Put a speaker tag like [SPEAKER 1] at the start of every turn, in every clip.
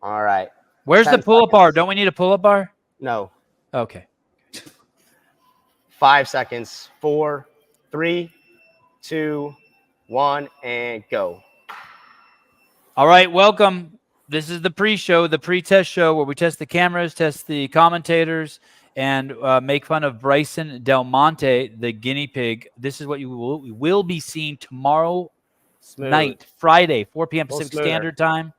[SPEAKER 1] All right.
[SPEAKER 2] Where's the
[SPEAKER 1] 10
[SPEAKER 2] pull-up bar?
[SPEAKER 1] seconds.
[SPEAKER 2] Don't we need a pull-up bar?
[SPEAKER 1] No.
[SPEAKER 2] Okay.
[SPEAKER 1] 5 seconds. 4, 3, 2, 1, and go.
[SPEAKER 2] All right, welcome. This is the pre-show, the pre-test show where we test the cameras, test the commentators, and make fun of Bryson Del Monte, the guinea pig. This is what you will be seeing tomorrow night, Friday, 4 p.m. Pacific Standard Time.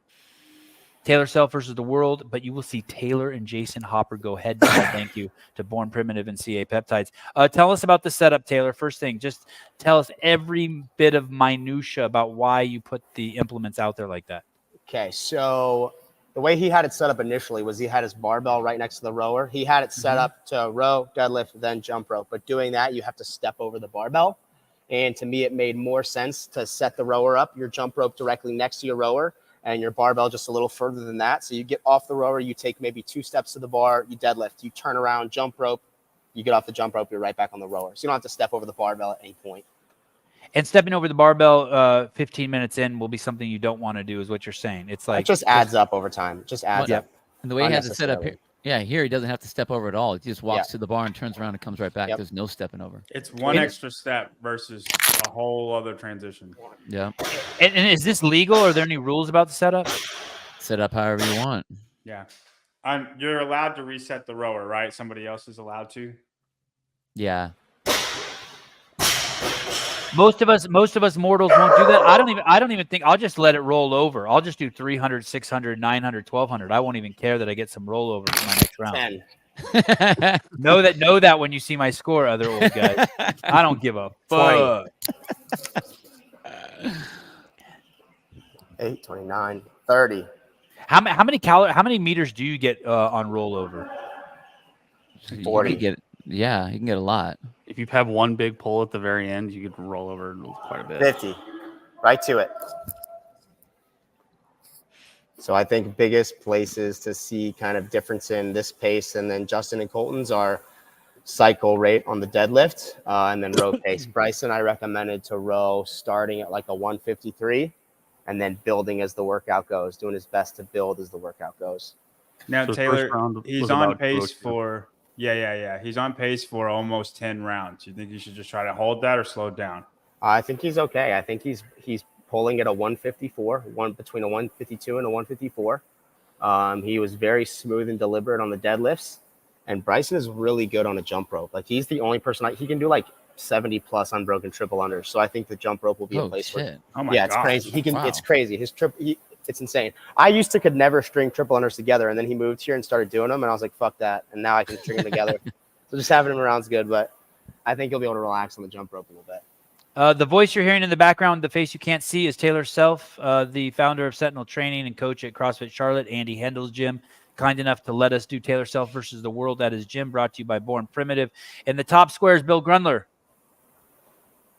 [SPEAKER 2] Taylor Self versus the world, but you will see Taylor and Jason Hopper go head-to-head. Thank you to Born Primitive and CA Peptides. Tell us about the setup, Taylor. First thing, just tell us every bit of minutia about why you put the implements out there like that.
[SPEAKER 1] Okay, so the way he had it set up initially was he had his barbell right next to the rower. He had it set up to row, deadlift, then jump rope. But doing that, you have to step over the barbell. And to me, it made more sense to set the rower up, your jump rope directly next to your rower, and your barbell just a little further than that. So you get off the rower, you take maybe 2 steps to the bar, you deadlift, you turn around, jump rope, you get off the jump rope, you're right back on the rower. So you don't have to step over the barbell at any point.
[SPEAKER 2] And stepping over the barbell 15 minutes in will be something you don't want to do, is what you're saying. It's like
[SPEAKER 1] it just adds up over time. It just adds up.
[SPEAKER 3] And the way he has it set up here, here he doesn't have to step over at all. He just walks to the bar and turns around and comes right back. There's no stepping over.
[SPEAKER 4] It's one extra step versus a whole other transition.
[SPEAKER 3] Yeah.
[SPEAKER 2] And is this legal? Are there any rules about the setup?
[SPEAKER 3] Set up however you want.
[SPEAKER 4] Yeah. You're allowed to reset the rower, right? Somebody else is allowed to.
[SPEAKER 3] Yeah.
[SPEAKER 2] Most of us mortals won't do that. I don't even think I'll just let it roll over. I'll just do 300, 600, 900, 1200. I won't even care that I get some rollover for my next round.
[SPEAKER 1] 10.
[SPEAKER 2] know that when you see my score, other old guys. I don't give a fuck.
[SPEAKER 1] 8, 29, 30.
[SPEAKER 2] How many meters do you get on rollover?
[SPEAKER 1] 40.
[SPEAKER 3] You can get a lot.
[SPEAKER 5] If you have one big pull at the very end, you could roll over quite a bit.
[SPEAKER 1] 50. Right to it. So I think biggest places to see kind of difference in this pace and then Justin and Colton's are cycle rate on the deadlift and then row pace. Bryson, I recommended to row starting at like a 153 and then building as the workout goes, doing his best to build as the workout goes.
[SPEAKER 4] Now,
[SPEAKER 5] So
[SPEAKER 4] Taylor, he's on pace for – he's on pace for almost 10 rounds. You think you should just try to hold that or slow down?
[SPEAKER 1] I think he's okay. I think he's pulling at a 154, between a 152 and a 154. He was very smooth and deliberate on the deadlifts. And Bryson is really good on a jump rope. Like, he's the only person he can do like 70 plus unbroken triple unders. So I think the jump rope will be a place where.
[SPEAKER 4] Oh my God.
[SPEAKER 1] It's crazy. He can. Wow. It's crazy. It's insane. I used to could never string triple unders together, and then he moved here and started doing them, and I was like, fuck that. And now I can string them together. So just having him around is good, but I think he'll be able to relax on the jump rope a little bit.
[SPEAKER 2] The voice you're hearing in the background, the face you can't see, is Taylor Self, the founder of Sentinel Training and coach at CrossFit Charlotte, Andy Hendel's gym. Kind enough to let us do Taylor Self versus the world at his gym, brought to you by Born Primitive. And the top square is Bill Grundler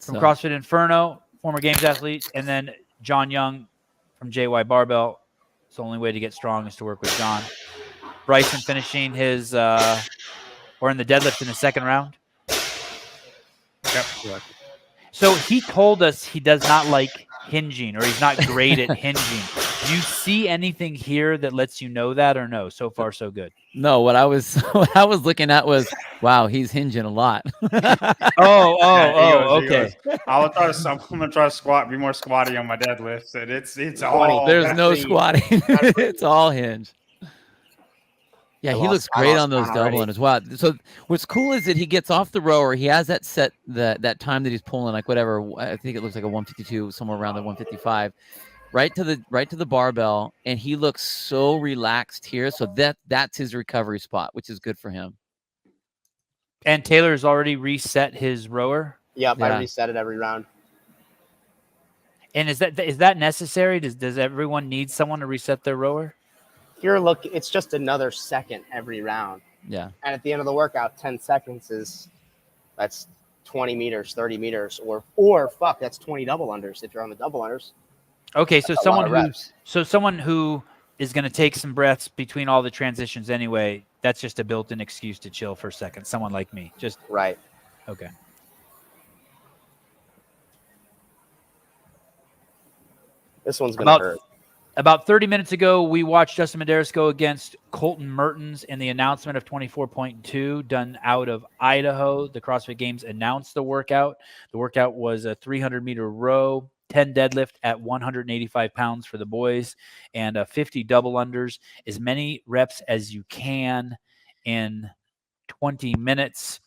[SPEAKER 2] from CrossFit Inferno, former games athlete, and then John Young from JY Barbell. It's the only way to get strong is to work with John. Bryson finishing his or in the deadlift in the second round.
[SPEAKER 4] Yep.
[SPEAKER 2] So he told us he does not like hinging, or he's not great at hinging. Do you see anything here that lets you know that, or no? So far, so good.
[SPEAKER 3] No, what I was looking at was, wow, he's hinging a lot.
[SPEAKER 2] Okay.
[SPEAKER 4] I'm gonna try to squat, be more squatty on my deadlifts, and it's all.
[SPEAKER 3] There's no squatting. It's all hinge. Yeah, he looks great on those double unders. Wow. So what's cool is that he gets off the rower. He has that set that time that he's pulling, like whatever. I think it looks like a 152, somewhere around the 155. Right to the barbell, and he looks so relaxed here. So that's his recovery spot, which is good for him.
[SPEAKER 2] And Taylor's already reset his rower.
[SPEAKER 1] Yep, I reset it every round.
[SPEAKER 2] And is that necessary? Does everyone need someone to reset their rower?
[SPEAKER 1] Here, look, it's just another second every round.
[SPEAKER 3] Yeah.
[SPEAKER 1] And at the end of the workout, 10 seconds that's 20 meters, 30 meters, or that's 20 double unders if you're on the double unders.
[SPEAKER 2] Okay, so someone who is going to take some breaths between all the transitions anyway, that's just a built-in excuse to chill for a second. Someone like me, just
[SPEAKER 1] right.
[SPEAKER 2] Okay.
[SPEAKER 1] This one's going to hurt.
[SPEAKER 2] About 30 minutes ago, we watched Justin Medeiros go against Colton Mertens in the announcement of 24.2 done out of Idaho. The CrossFit Games announced the workout. The workout was a 300-meter row, 10 deadlift at 185 pounds for the boys, and 50 double unders, as many reps as you can in 20 minutes.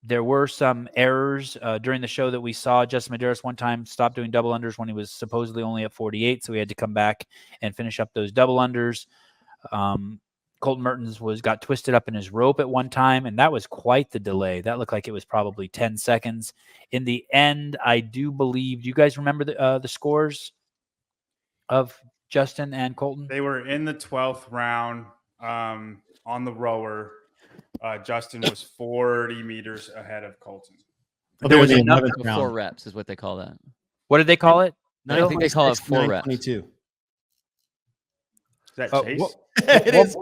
[SPEAKER 2] There were some errors during the show that we saw. Justin Medeiros one time stopped doing double unders when he was supposedly only at 48, so we had to come back and finish up those double unders. Colton Mertens got twisted up in his rope at one time, and that was quite the delay. That looked like it was probably 10 seconds. In the end, I do believe – do you guys remember the scores of Justin and Colton?
[SPEAKER 4] They were in the 12th round on the rower. Justin was 40 meters ahead of Colton.
[SPEAKER 2] There was
[SPEAKER 3] enough for 4 reps is what they call that.
[SPEAKER 2] What did they call it?
[SPEAKER 3] I think they call it 4 reps.
[SPEAKER 6] 22.
[SPEAKER 4] Is that Chase?
[SPEAKER 6] It is.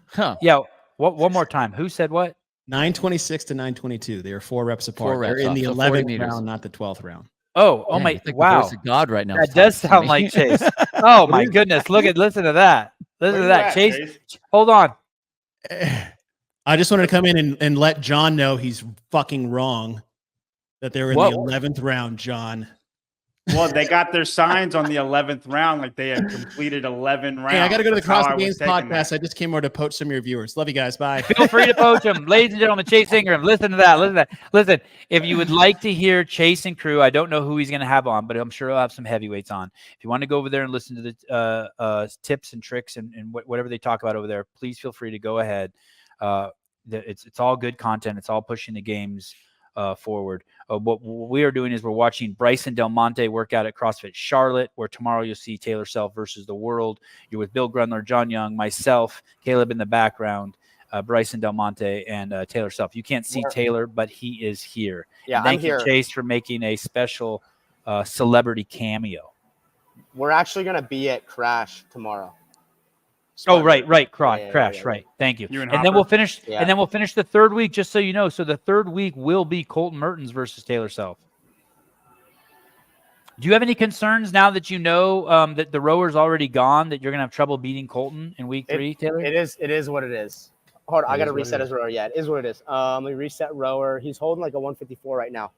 [SPEAKER 3] Huh.
[SPEAKER 2] Yeah. One more time. Who said what?
[SPEAKER 6] 926 to 922. They are 4 reps apart.
[SPEAKER 3] 4 reps
[SPEAKER 6] They're in the
[SPEAKER 3] off, so 40
[SPEAKER 6] 11th
[SPEAKER 3] meters.
[SPEAKER 6] round, not the 12th round.
[SPEAKER 2] Oh
[SPEAKER 3] Man,
[SPEAKER 2] my!
[SPEAKER 3] it's like the
[SPEAKER 2] Wow,
[SPEAKER 3] voice of God right now.
[SPEAKER 2] that does sound like Chase. Oh my goodness! Listen to that. Listen to that, Chase. Hold on.
[SPEAKER 6] I just wanted to come in and let John know he's fucking wrong. That they were in the 11th round, John.
[SPEAKER 4] Well, they got their signs on the 11th round, like they had completed 11 rounds.
[SPEAKER 6] Hey, I got to go to the
[SPEAKER 4] That's how I
[SPEAKER 6] CrossFit
[SPEAKER 4] was
[SPEAKER 6] Games
[SPEAKER 4] taking
[SPEAKER 6] podcast.
[SPEAKER 4] that.
[SPEAKER 6] I just came over to poach some of your viewers. Love you guys. Bye.
[SPEAKER 2] Feel free to poach him, ladies and gentlemen. Chase Ingram. Listen to that. Listen to that. Listen. If you would like to hear Chase and crew, I don't know who he's going to have on, but I'm sure he'll have some heavyweights on. If you want to go over there and listen to the tips and tricks and whatever they talk about over there, please feel free to go ahead. It's all good content. It's all pushing the games forward. What we are doing is we're watching Bryson Del Monte work out at CrossFit Charlotte, where tomorrow you'll see Taylor Self versus the world. You're with Bill Grunler, John Young, myself, Caleb in the background, Bryson Del Monte, and Taylor Self. You can't see Taylor, but he is here.
[SPEAKER 1] Yeah,
[SPEAKER 2] and thank
[SPEAKER 1] I'm here.
[SPEAKER 2] you, Chase, for making a special celebrity cameo.
[SPEAKER 1] We're actually going to be at Crash tomorrow.
[SPEAKER 2] Oh, right.
[SPEAKER 1] Yeah.
[SPEAKER 2] Right. Thank you.
[SPEAKER 4] You and
[SPEAKER 2] And then we'll
[SPEAKER 4] Hopper?
[SPEAKER 2] finish.
[SPEAKER 1] Yeah.
[SPEAKER 2] And then we'll finish the third week, just so you know. So the third week will be Colton Mertens versus Taylor Self. Do you have any concerns now that you know that the rower's already gone, that you're gonna have trouble beating Colton in week 3, Taylor?
[SPEAKER 1] It is what it is. Hold on, I got to reset
[SPEAKER 6] is.
[SPEAKER 1] his rower. Yeah, it is what it is. Let me reset rower. He's holding like a 154 right now.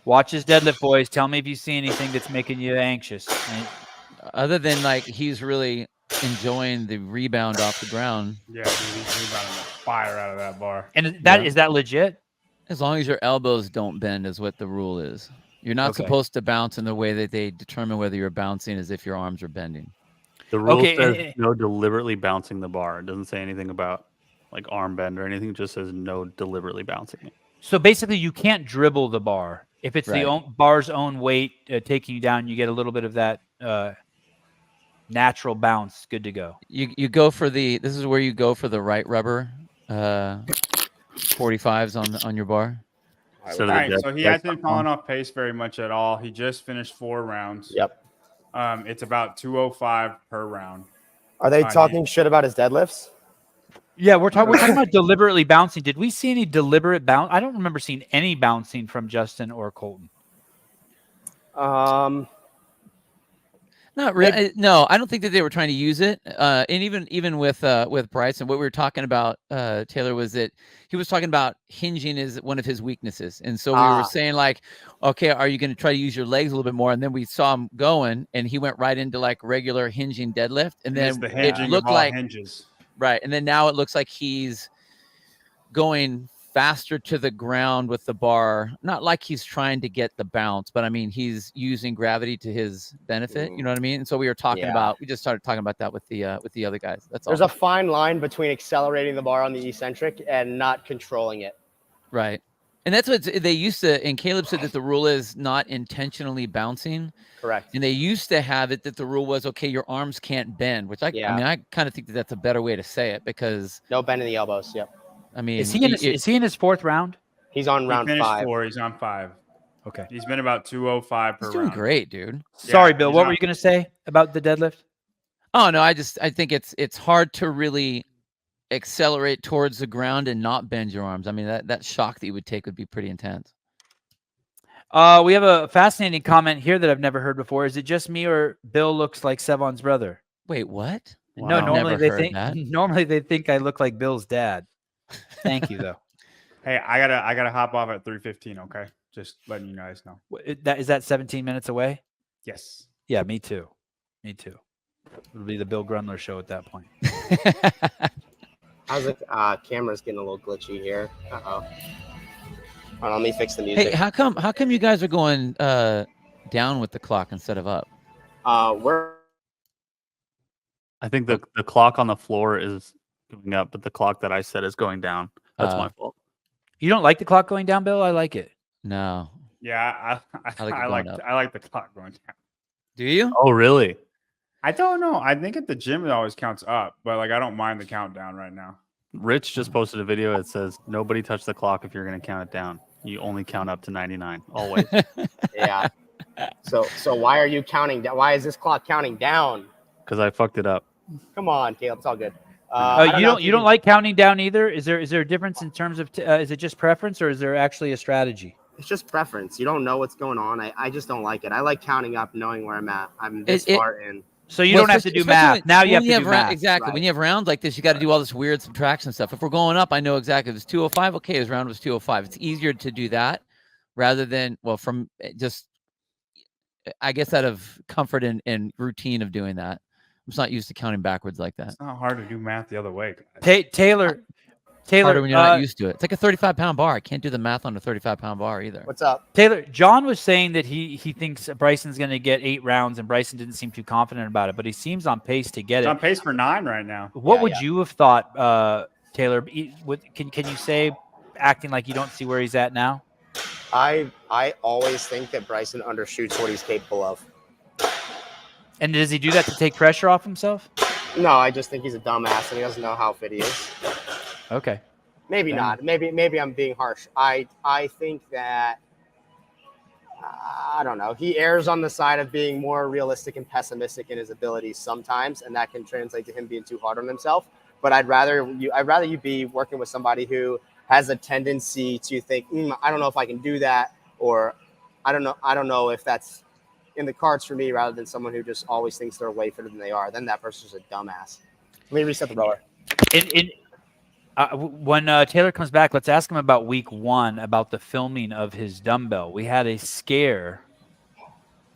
[SPEAKER 2] Watch his deadlift, boys. Tell me if you see anything that's making you anxious.
[SPEAKER 3] Other than like he's really enjoying the rebound off the ground.
[SPEAKER 4] Yeah, dude, he's rebounding the fire out of that bar.
[SPEAKER 2] And is that legit?
[SPEAKER 3] As long as your elbows don't bend is what the rule is. You're not
[SPEAKER 2] Okay.
[SPEAKER 3] supposed to bounce in the way that they determine whether you're bouncing as if your arms are bending.
[SPEAKER 5] The rule
[SPEAKER 2] Okay,
[SPEAKER 5] says no deliberately bouncing the bar. It doesn't say anything about like arm bend or anything. It just says no deliberately bouncing it.
[SPEAKER 2] So basically, you can't dribble the bar. If it's
[SPEAKER 3] Right.
[SPEAKER 2] the bar's own weight taking you down, you get a little bit of that natural bounce. Good to go.
[SPEAKER 3] You go for this is where you go for the right rubber 45s on your bar.
[SPEAKER 5] So
[SPEAKER 4] All right, so he hasn't fallen off pace very much at all. He just finished 4 rounds.
[SPEAKER 1] Yep.
[SPEAKER 4] It's about 205 per round.
[SPEAKER 1] Are they
[SPEAKER 4] Fine,
[SPEAKER 1] talking shit about his deadlifts?
[SPEAKER 2] Yeah, we're talking about deliberately bouncing. Did we see any deliberate bounce? I don't remember seeing any bouncing from Justin or Colton.
[SPEAKER 3] Not really. No, I don't think that they were trying to use it. And even with Bryson, what we were talking about, Taylor, was that he was talking about hinging is one of his weaknesses. And so we were saying like, okay, are you going to try to use your legs a little bit more? And then we saw him going, and he went right into like regular hinging deadlift. And
[SPEAKER 4] It's
[SPEAKER 3] then
[SPEAKER 4] the
[SPEAKER 3] it
[SPEAKER 4] hinging
[SPEAKER 3] looked
[SPEAKER 4] of all
[SPEAKER 3] like
[SPEAKER 4] hinges.
[SPEAKER 3] right. And then now it looks like he's going faster to the ground with the bar, not like he's trying to get the bounce, but I mean, he's using gravity to his benefit. You know what I mean? And so we just started talking about that with the other guys. That's all.
[SPEAKER 1] There's a fine line between accelerating the bar on the eccentric and not controlling it.
[SPEAKER 3] Right. And that's what they used to, and Caleb said that the rule is not intentionally bouncing.
[SPEAKER 1] Correct.
[SPEAKER 3] And they used to have it that the rule was, okay, your arms can't bend, which I mean, I kind of think that that's a better way to say it because
[SPEAKER 1] No bend in the elbows. Yep.
[SPEAKER 3] I mean,
[SPEAKER 2] Is he in his 4th round?
[SPEAKER 1] He's on
[SPEAKER 4] He
[SPEAKER 1] round
[SPEAKER 4] finished
[SPEAKER 1] 5.
[SPEAKER 4] 4. He's on 5.
[SPEAKER 2] Okay.
[SPEAKER 4] He's been about 205 per
[SPEAKER 3] he's doing
[SPEAKER 4] round.
[SPEAKER 3] great, dude.
[SPEAKER 2] Sorry,
[SPEAKER 4] Yeah,
[SPEAKER 2] Bill.
[SPEAKER 4] he's
[SPEAKER 2] What
[SPEAKER 4] on-
[SPEAKER 2] were you going to say about the deadlift?
[SPEAKER 3] Oh no, I think it's hard to really accelerate towards the ground and not bend your arms. I mean, that shock that you would take would be pretty intense.
[SPEAKER 2] We have a fascinating comment here that I've never heard before. Is it just me or Bill looks like Sevan's brother?
[SPEAKER 3] Wait, what?
[SPEAKER 2] No,
[SPEAKER 5] Wow.
[SPEAKER 2] normally
[SPEAKER 3] Never
[SPEAKER 2] they
[SPEAKER 3] heard
[SPEAKER 2] think
[SPEAKER 3] that.
[SPEAKER 2] normally they think I look like Bill's dad. Thank you though.
[SPEAKER 4] Hey, I gotta hop off at 3:15. Okay, just letting you guys know.
[SPEAKER 2] Is that 17 minutes away?
[SPEAKER 4] Yes.
[SPEAKER 2] Yeah, me too. Me too. It'll be the Bill Grunler show at that point.
[SPEAKER 1] How's the camera's getting a little glitchy here? Uh-oh. Hold on, let me fix the music.
[SPEAKER 3] Hey, how come you guys are going down with the clock instead of up?
[SPEAKER 1] We're
[SPEAKER 5] I think the clock on the floor is going up, but the clock that I set is going down. That's my fault.
[SPEAKER 2] You don't like the clock going down, Bill? I like it.
[SPEAKER 3] No.
[SPEAKER 4] Yeah,
[SPEAKER 3] I like it
[SPEAKER 4] I
[SPEAKER 3] going
[SPEAKER 4] like
[SPEAKER 3] up.
[SPEAKER 4] I like the clock going down.
[SPEAKER 3] Do you?
[SPEAKER 5] Oh, really?
[SPEAKER 4] I don't know. I think at the gym it always counts up, but like I don't mind the countdown right now.
[SPEAKER 5] Rich just posted a video that says, nobody touch the clock if you're going to count it down. You only count up to 99, always.
[SPEAKER 1] yeah. So why are you counting down? Why is this clock counting down?
[SPEAKER 5] Because I fucked it up.
[SPEAKER 1] Come on, Caleb, it's all good. I
[SPEAKER 2] You don't like counting down either? Is there a difference in terms of is it just preference or is there actually a strategy?
[SPEAKER 1] It's just preference. You don't know what's going on. I just don't like it. I like counting up, knowing where I'm at. I'm this far in.
[SPEAKER 2] So you don't have to do math. Now you have to do math.
[SPEAKER 3] Exactly.
[SPEAKER 1] Right.
[SPEAKER 3] When you have rounds like this, you got to do all this weird subtraction stuff. If we're going up, I know exactly. If it's 205, okay, his round was 205. It's easier to do that rather than, well, from just, I guess, out of comfort and routine of doing that. I'm just not used to counting backwards like that.
[SPEAKER 4] It's not hard to do math the other way, guys.
[SPEAKER 2] Taylor,
[SPEAKER 3] Harder when you're not used to it. It's like a 35-pound bar. I can't do the math on a 35-pound bar either.
[SPEAKER 1] What's up?
[SPEAKER 2] Taylor, John was saying that he thinks Bryson's going to get 8 rounds, and Bryson didn't seem too confident about it, but he seems on pace to get
[SPEAKER 4] It's
[SPEAKER 2] it.
[SPEAKER 4] on pace for 9 right now.
[SPEAKER 2] What would you have thought, Taylor? Can you say, acting like you don't see where he's at now?
[SPEAKER 1] I always think that Bryson undershoots what he's capable of.
[SPEAKER 2] And does he do that to take pressure off himself?
[SPEAKER 1] No, I just think he's a dumbass and he doesn't know how fit he is.
[SPEAKER 2] Okay.
[SPEAKER 1] Maybe not. Maybe I'm being harsh. I think that I don't know. He errs on the side of being more realistic and pessimistic in his abilities sometimes, and that can translate to him being too hard on himself. But I'd rather you be working with somebody who has a tendency to think, I don't know if I can do that, or I don't know if that's in the cards for me, rather than someone who just always thinks they're way fitter than they are. Then that person's a dumbass. Let me reset the rower.
[SPEAKER 2] When Taylor comes back, let's ask him about week 1, about the filming of his dumbbell. We had a scare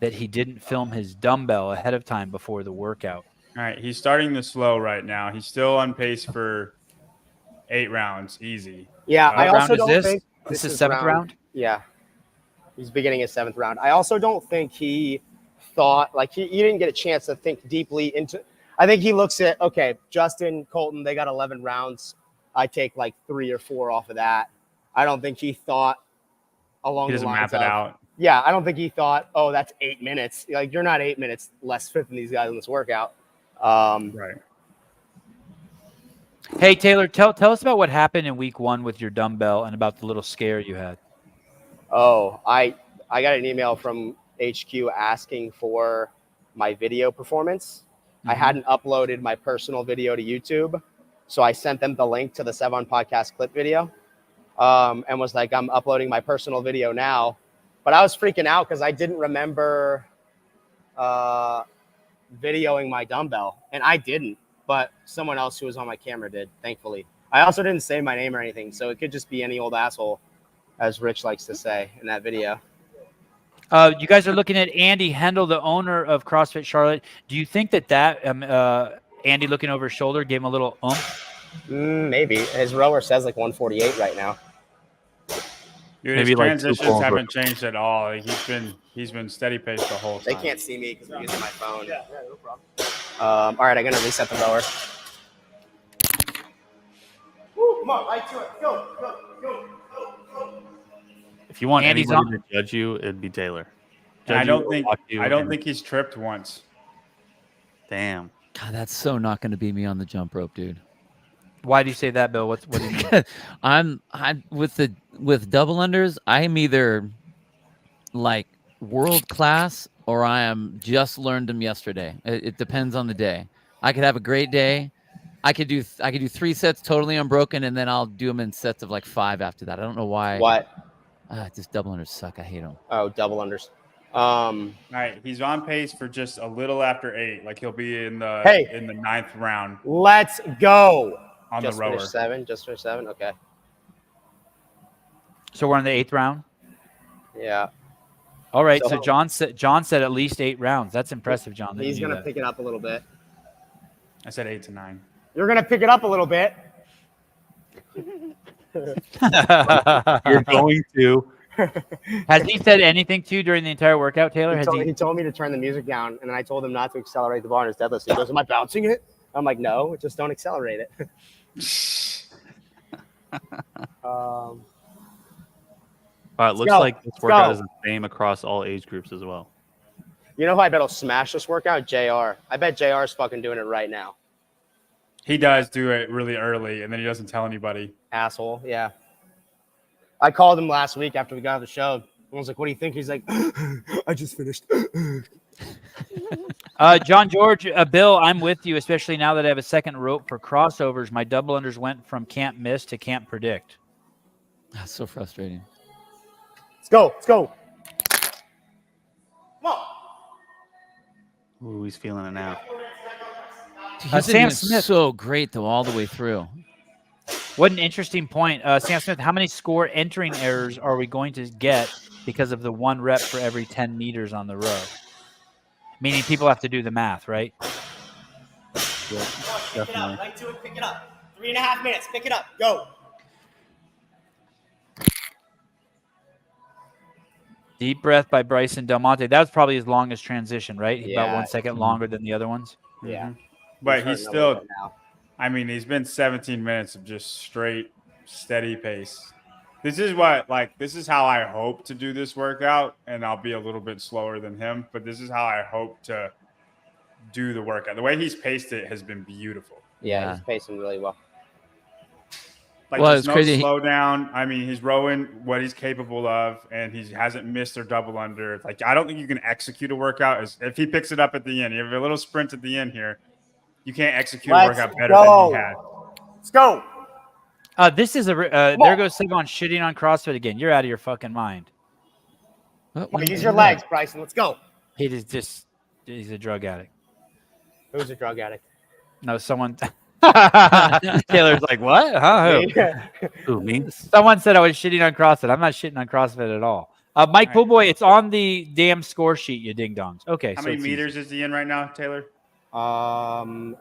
[SPEAKER 2] that he didn't film his dumbbell ahead of time before the workout.
[SPEAKER 4] All right, he's starting the slow right now. He's still on pace for 8 rounds, easy.
[SPEAKER 1] Yeah, I also don't think
[SPEAKER 2] this is 7th round.
[SPEAKER 1] Yeah, he's beginning his 7th round. I also don't think he thought, like, he didn't get a chance to think deeply into. I think he looks at, okay, Justin, Colton, they got 11 rounds. I take like 3 or 4 off of that. I don't think he thought along the lines of.
[SPEAKER 4] He doesn't map it out.
[SPEAKER 1] Yeah, I don't think he thought, oh, that's 8 minutes. Like, you're not 8 minutes less fit than these guys in this workout.
[SPEAKER 4] Right.
[SPEAKER 2] Hey, Taylor, tell us about what happened in week 1 with your dumbbell and about the little scare you had.
[SPEAKER 1] Oh, I got an email from HQ asking for my video performance. I hadn't uploaded my personal video to YouTube, so I sent them the link to the Sevan Podcast clip video, and was like, I'm uploading my personal video now. But I was freaking out because I didn't remember videoing my dumbbell, and I didn't, but someone else who was on my camera did, thankfully. I also didn't say my name or anything, so it could just be any old asshole, as Rich likes to say in that video.
[SPEAKER 2] You guys are looking at Andy Hendel, the owner of CrossFit Charlotte. Do you think that Andy looking over his shoulder gave him a little oomph?
[SPEAKER 1] Maybe. His rower says like 148 right now.
[SPEAKER 4] Dude,
[SPEAKER 5] Maybe
[SPEAKER 4] his
[SPEAKER 5] like
[SPEAKER 4] transitions haven't changed at all. He's been steady paced the whole time.
[SPEAKER 1] They can't see me because I'm using my phone. Yeah, no problem. All right, I'm going to reset the rower. Woo, come on, right to it. Go.
[SPEAKER 5] If you want
[SPEAKER 2] Andy's
[SPEAKER 5] anybody to judge you, it'd be Taylor.
[SPEAKER 4] And I don't think he's tripped once.
[SPEAKER 5] Damn.
[SPEAKER 3] God, that's so not going to be me on the jump rope, dude.
[SPEAKER 2] Why do you say that, Bill? What do you mean?
[SPEAKER 3] I'm with double unders. I'm either like world class or I am just learned them yesterday. It depends on the day. I could have a great day. I could do 3 sets totally unbroken, and then I'll do them in sets of like 5 after that. I don't know why.
[SPEAKER 1] What?
[SPEAKER 3] Just double unders suck. I hate them.
[SPEAKER 1] Oh, double unders.
[SPEAKER 4] All right, he's on pace for just a little after 8. Like he'll be in the in the 9th round.
[SPEAKER 1] Let's go.
[SPEAKER 4] On
[SPEAKER 1] just
[SPEAKER 4] the rower.
[SPEAKER 1] Finished 7. Just finished 7. Okay.
[SPEAKER 2] So we're in the 8th round.
[SPEAKER 1] Yeah.
[SPEAKER 2] All right. So John said at least 8 rounds. That's impressive, John.
[SPEAKER 1] He's gonna pick it up a little bit.
[SPEAKER 4] I said 8 to 9.
[SPEAKER 1] You're gonna pick it up a little bit.
[SPEAKER 5] You're going to.
[SPEAKER 2] Has he said anything to you during the entire workout, Taylor?
[SPEAKER 1] He told me to turn the music down, and then I told him not to accelerate the bar in his deadlift. He goes, "Am I bouncing it?" I'm like, "No, just don't accelerate it."
[SPEAKER 5] All right, looks like this workout is the same across all age groups as well.
[SPEAKER 1] You know who I bet will smash this workout? JR. I bet JR is fucking doing it right now.
[SPEAKER 4] He does do it really early, and then he doesn't tell anybody.
[SPEAKER 1] Asshole, yeah. I called him last week after we got off the show. I was like, "What do you think?" He's like, "I just finished."
[SPEAKER 2] John George, Bill, I'm with you, especially now that I have a second rope for crossovers. My double unders went from can't miss to can't predict.
[SPEAKER 3] That's so frustrating.
[SPEAKER 1] Let's go. Let's go. Come on.
[SPEAKER 5] Ooh, he's feeling it now.
[SPEAKER 2] Sam Smith,
[SPEAKER 3] so great though, all the way through.
[SPEAKER 2] What an interesting point. Sam Smith, how many score entering errors are we going to get because of the 1 rep for every 10 meters on the row? Meaning people have to do the math, right?
[SPEAKER 1] Yeah, pick it up. Right to it. Pick it up. 3.5 minutes. Pick it up. Go.
[SPEAKER 2] Deep breath by Bryson Del Monte. That was probably his longest transition, right?
[SPEAKER 1] Yeah.
[SPEAKER 2] About 1 second longer than the other ones.
[SPEAKER 1] Yeah.
[SPEAKER 4] But he's still, I mean, he's been 17 minutes of just straight, steady pace. This is how I hope to do this workout, and I'll be a little bit slower than him, but this is how I hope to do the workout. The way he's paced it has been beautiful.
[SPEAKER 1] Yeah. He's pacing really well.
[SPEAKER 4] Like, there's no slowdown. I mean, he's rowing what he's capable of, and he hasn't missed or double under. Like, I don't think you can execute a workout if he picks it up at the end. You have a little sprint at the end here. You can't execute a workout better than he had.
[SPEAKER 1] Let's go.
[SPEAKER 2] This is there goes Sevan shitting on CrossFit again. You're out of your fucking mind.
[SPEAKER 1] Use your legs, Bryson. Let's go.
[SPEAKER 2] He's a drug addict.
[SPEAKER 1] Who's a drug addict?
[SPEAKER 2] No, someone. Taylor's like, what? Huh?
[SPEAKER 5] Who, me?
[SPEAKER 2] Someone said I was shitting on CrossFit. I'm not shitting on CrossFit at all. Mike Poolboy, it's on the damn score sheet, you ding dongs. Okay.
[SPEAKER 4] How many meters is he in right now, Taylor?
[SPEAKER 1] It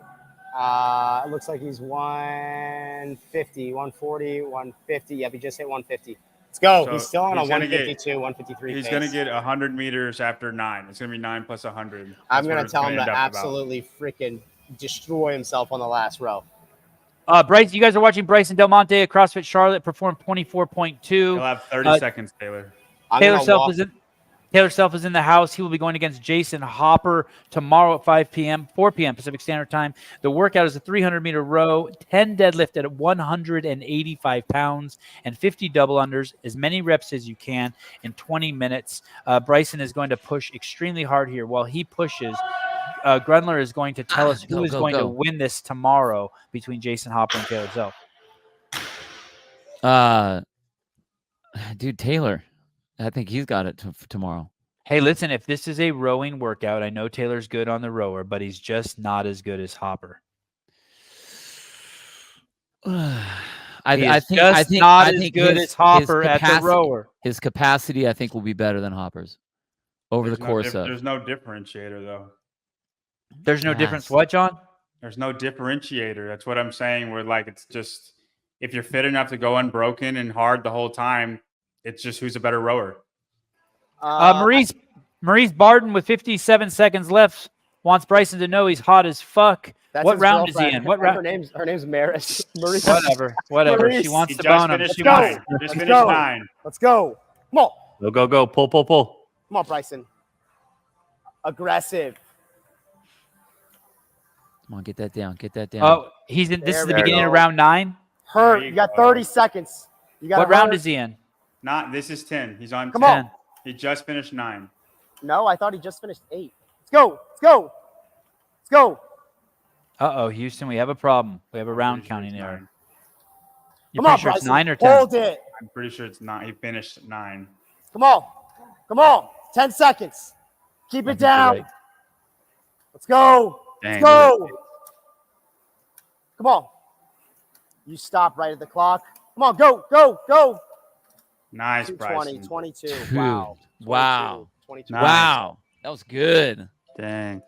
[SPEAKER 1] looks like he's 150, 140, 150. Yep, he just hit 150. Let's go. So he's still on a 152, 153
[SPEAKER 4] He's going to get 100 meters after 9. It's going to be 9 plus 100.
[SPEAKER 1] I'm going to tell him to absolutely freaking destroy himself on the last row.
[SPEAKER 2] Bryce, you guys are watching Bryson Del Monte at CrossFit Charlotte perform 24.2.
[SPEAKER 4] He'll have 30 seconds, Taylor.
[SPEAKER 2] Taylor Self is in the house. He will be going against Jason Hopper tomorrow at 4 p.m. Pacific Standard Time. The workout is a 300-meter row, 10 deadlift at 185 pounds, and 50 double unders, as many reps as you can in 20 minutes. Bryson is going to push extremely hard here. While he pushes, Grundler is going to tell us who is going to win this tomorrow between Jason Hopper and Taylor Self.
[SPEAKER 3] Dude, Taylor. I think he's got it tomorrow.
[SPEAKER 2] Hey, listen, if this is a rowing workout, I know Taylor's good on the rower, but he's just not as good as Hopper.
[SPEAKER 3] I think
[SPEAKER 2] not as good as Hopper at the rower.
[SPEAKER 3] His capacity, I think, will be better than Hopper's over the course of.
[SPEAKER 4] There's no differentiator, though.
[SPEAKER 2] There's no difference. What, John?
[SPEAKER 4] There's no differentiator. That's what I'm saying. We're like, it's just, if you're fit enough to go unbroken and hard the whole time, it's just who's a better rower.
[SPEAKER 2] Maurice Barden with 57 seconds left wants Bryson to know he's hot as fuck. What round is he in? What round?
[SPEAKER 1] Her name's Maris. Maurice.
[SPEAKER 2] Whatever.
[SPEAKER 1] Maurice.
[SPEAKER 2] She wants to bone him.
[SPEAKER 4] Just finished 9.
[SPEAKER 1] Let's go. Come on.
[SPEAKER 5] Go. Pull.
[SPEAKER 1] Come on, Bryson. Aggressive.
[SPEAKER 3] Come on, get that down.
[SPEAKER 2] Oh, he's in. This is the beginning of round 9.
[SPEAKER 1] You got 30 seconds.
[SPEAKER 2] What round is he in?
[SPEAKER 4] This is 10. He's on 10.
[SPEAKER 1] Come on.
[SPEAKER 4] He just finished 9.
[SPEAKER 1] No, I thought he just finished 8. Let's go.
[SPEAKER 2] Uh-oh, Houston, we have a problem. We have a round counting error. You're
[SPEAKER 1] Come on,
[SPEAKER 2] pretty sure it's
[SPEAKER 1] Bryson.
[SPEAKER 2] 9 or 10?
[SPEAKER 1] Hold it.
[SPEAKER 4] I'm pretty sure it's 9. He finished at 9.
[SPEAKER 1] Come on. Come on. 10 seconds. Keep it down.
[SPEAKER 2] Right.
[SPEAKER 1] Let's go.
[SPEAKER 5] Dang,
[SPEAKER 1] Let's go. Come on. You stop right at the clock. Come on. Go, go, go.
[SPEAKER 4] Nice,
[SPEAKER 1] 220,
[SPEAKER 4] Bryson.
[SPEAKER 1] 22.
[SPEAKER 3] Dude,
[SPEAKER 1] Wow.
[SPEAKER 3] wow.
[SPEAKER 1] 22.
[SPEAKER 4] Nice.
[SPEAKER 3] Wow. That was good.
[SPEAKER 5] Dang.